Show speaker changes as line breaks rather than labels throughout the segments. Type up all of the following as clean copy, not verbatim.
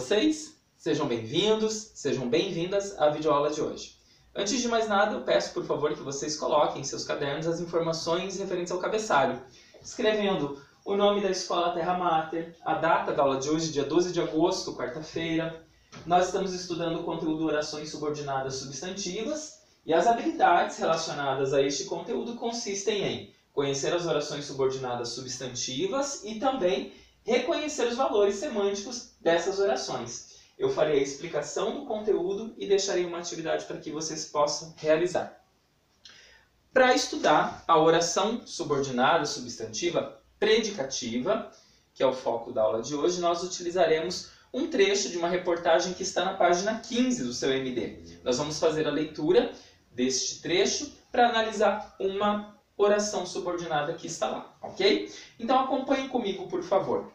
vocês? Sejam bem-vindos, sejam bem-vindas à videoaula de hoje. Antes de mais nada, eu peço por favor que vocês coloquem em seus cadernos as informações referentes ao cabeçalho, escrevendo o nome da escola Terra Mater, a data da aula de hoje, dia 12 de agosto, quarta-feira. Nós estamos estudando o conteúdo orações subordinadas substantivas e as habilidades relacionadas a este conteúdo consistem em conhecer as orações subordinadas substantivas e também reconhecer os valores semânticos dessas orações. Eu farei a explicação do conteúdo e deixarei uma atividade para que vocês possam realizar. Para estudar a oração subordinada substantiva predicativa, que é o foco da aula de hoje, nós utilizaremos um trecho de uma reportagem que está na página 15 do seu MD. Nós vamos fazer a leitura deste trecho para analisar uma oração subordinada que está lá, ok? Então acompanhe comigo, por favor.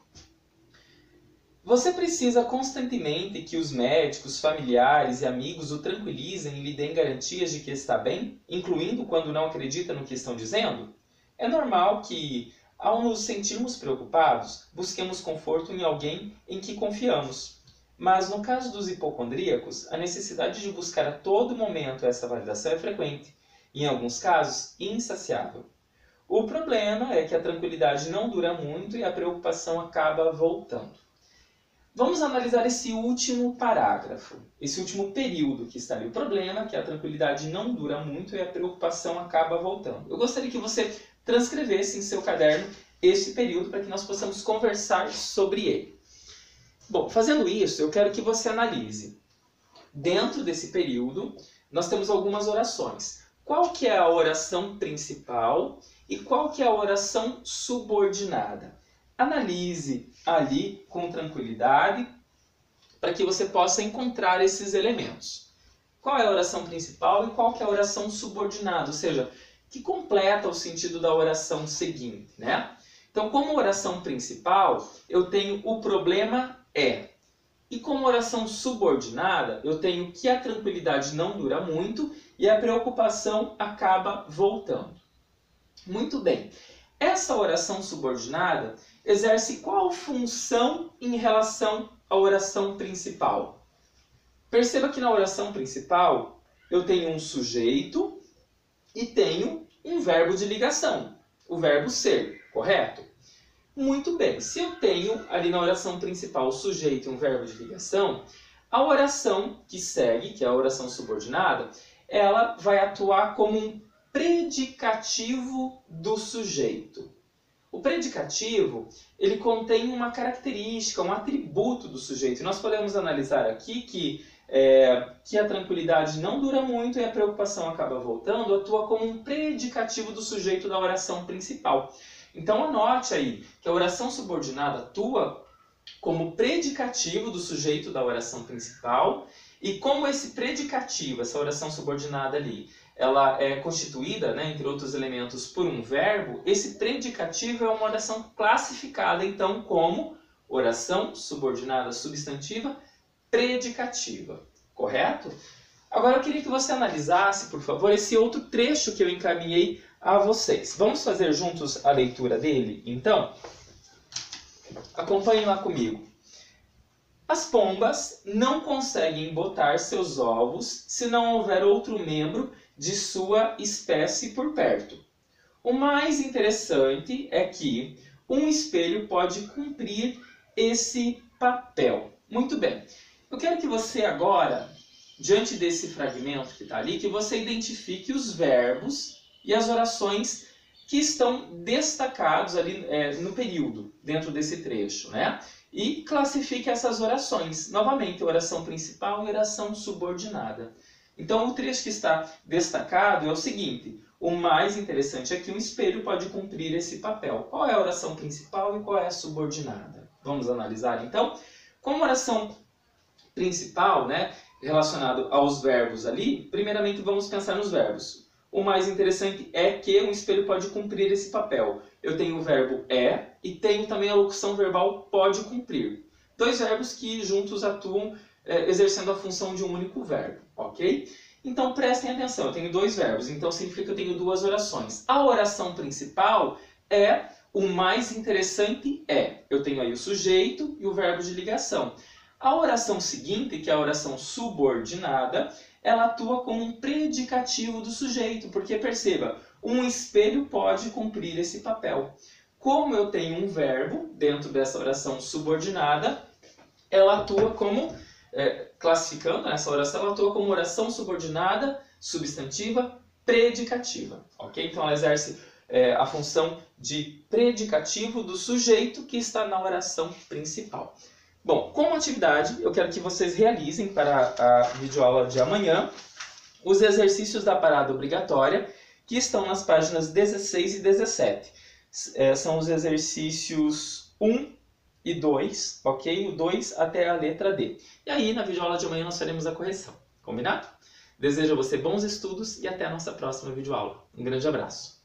Você precisa constantemente que os médicos, familiares e amigos o tranquilizem e lhe deem garantias de que está bem, incluindo quando não acredita no que estão dizendo? É normal que, ao nos sentirmos preocupados, busquemos conforto em alguém em que confiamos. Mas no caso dos hipocondríacos, a necessidade de buscar a todo momento essa validação é frequente, e em alguns casos, insaciável. O problema é que a tranquilidade não dura muito e a preocupação acaba voltando. Vamos analisar esse último parágrafo, esse último período que está ali. O problema é que a tranquilidade não dura muito e a preocupação acaba voltando. Eu gostaria que você transcrevesse em seu caderno esse período para que nós possamos conversar sobre ele. Bom, fazendo isso, eu quero que você analise. Dentro desse período, nós temos algumas orações. Qual que é a oração principal e qual que é a oração subordinada? Analise ali com tranquilidade para que você possa encontrar esses elementos. Qual é a oração principal e qual que é a oração subordinada? Ou seja, que completa o sentido da oração seguinte, né? Então, como oração principal, eu tenho o problema é. E como oração subordinada, eu tenho que a tranquilidade não dura muito e a preocupação acaba voltando. Muito bem. Essa oração subordinada exerce qual função em relação à oração principal? Perceba que na oração principal eu tenho um sujeito e tenho um verbo de ligação, o verbo ser, correto? Muito bem, se eu tenho ali na oração principal o sujeito e um verbo de ligação, a oração que segue, que é a oração subordinada, ela vai atuar como um predicativo do sujeito. O predicativo, ele contém uma característica, um atributo do sujeito. E nós podemos analisar aqui que a tranquilidade não dura muito e a preocupação acaba voltando, atua como um predicativo do sujeito da oração principal. Então anote aí que a oração subordinada atua como predicativo do sujeito da oração principal e como esse predicativo, essa oração subordinada ali, ela é constituída, né, entre outros elementos, por um verbo, esse predicativo é uma oração classificada então como oração subordinada substantiva predicativa, correto? Agora eu queria que você analisasse, por favor, esse outro trecho que eu encaminhei a vocês. Vamos fazer juntos a leitura dele, então? Acompanhem lá comigo. As pombas não conseguem botar seus ovos se não houver outro membro de sua espécie por perto. O mais interessante é que um espelho pode cumprir esse papel. Muito bem. Eu quero que você agora, diante desse fragmento que está ali, que você identifique os verbos e as orações que estão destacados ali no período, dentro desse trecho, né? E classifique essas orações. Novamente, oração principal e oração subordinada. Então, o trecho que está destacado é o seguinte. O mais interessante é que um espelho pode cumprir esse papel. Qual é a oração principal e qual é a subordinada? Vamos analisar, então. Como oração principal, né, relacionado aos verbos ali, primeiramente vamos pensar nos verbos. O mais interessante é que um espelho pode cumprir esse papel. Eu tenho o verbo é e tenho também a locução verbal pode cumprir. Dois verbos que juntos atuam exercendo a função de um único verbo, ok? Então prestem atenção, eu tenho dois verbos, então significa que eu tenho duas orações. A oração principal é o mais interessante é. Eu tenho aí o sujeito e o verbo de ligação. A oração seguinte, que é a oração subordinada, ela atua como um predicativo do sujeito, porque perceba, um espelho pode cumprir esse papel. Como eu tenho um verbo dentro dessa oração subordinada, ela atua como, classificando essa oração, ela atua como oração subordinada, substantiva, predicativa. Ok? Então ela exerce a função de predicativo do sujeito que está na oração principal. Bom, como atividade, eu quero que vocês realizem para a videoaula de amanhã os exercícios da parada obrigatória que estão nas páginas 16 e 17. São os exercícios 1 e 2, ok? O 2 até a letra D. E aí, na videoaula de amanhã, nós faremos a correção. Combinado? Desejo a você bons estudos e até a nossa próxima videoaula. Um grande abraço.